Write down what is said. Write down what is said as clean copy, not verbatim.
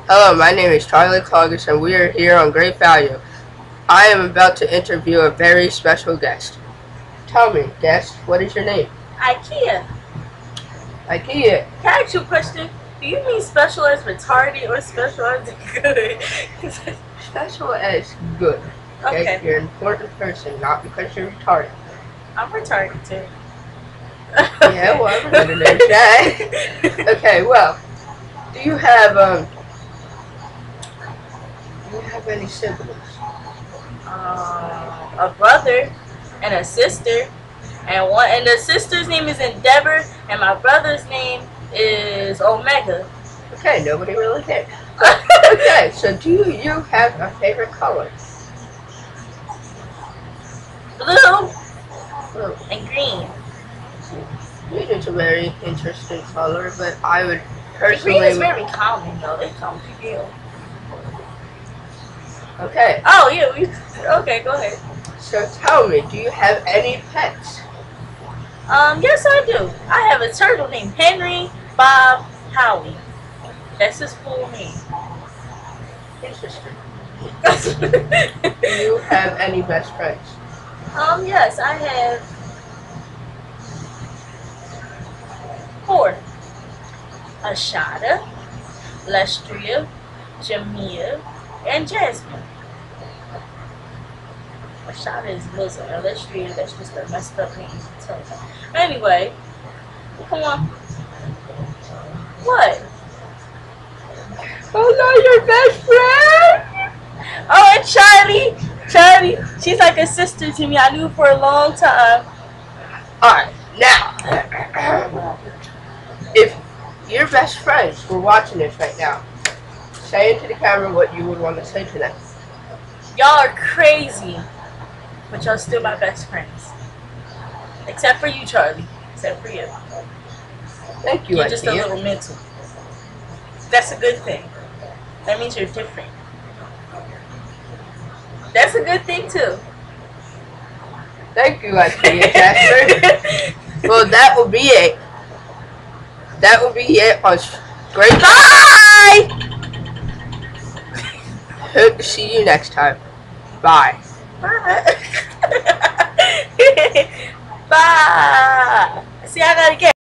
Hello, my name is Charlie Cloggis and we are here on Great Value. I am about to interview a very special guest. Tell me, guest, what is your name? IKEA. IKEA. Can I ask you a question? Do you mean special as retarded or special as good? Special as good. Okay. You're an important person, not because you're retarded. I'm retarded too. Yeah, well, I'm gonna know that. Okay, well, do you have any siblings? A brother and a sister, and the sister's name is Endeavor, and my brother's name is Omega. Okay, nobody really cares. Okay, so do you have a favorite color? Blue Blue. and green. Green is a very interesting color, but I would The personally... green is very calming though. It calms you down. Okay. Oh yeah, okay, go ahead. So tell me, do you have any pets? Yes I do. I have a turtle named Henry Bob Howie. That's his full name. Interesting. Do you have any best friends? Yes, I have 4. Ashada, Lestria, Jamia, and Jasmine. Ashada is Muslim, and Lestria, that's just a messed up name. Anyway, come on. What? Oh no, your best friend! Oh, and Charlie, she's like a sister to me. I knew her for a long time. Alright, now, if your best friends were watching this right now, say into the camera what you would want to say to them. Y'all are crazy, but y'all still my best friends. Except for you, Charlie. Except for you. Thank you, You're just a Ikea. little mental. That's a good thing. That means you're different. That's a good thing too. Thank you, Ikea Jasper. Well, that will be it. That will be it on Great. Bye! Hope to see you next time. Bye. Bye. Bye. See, I gotta get.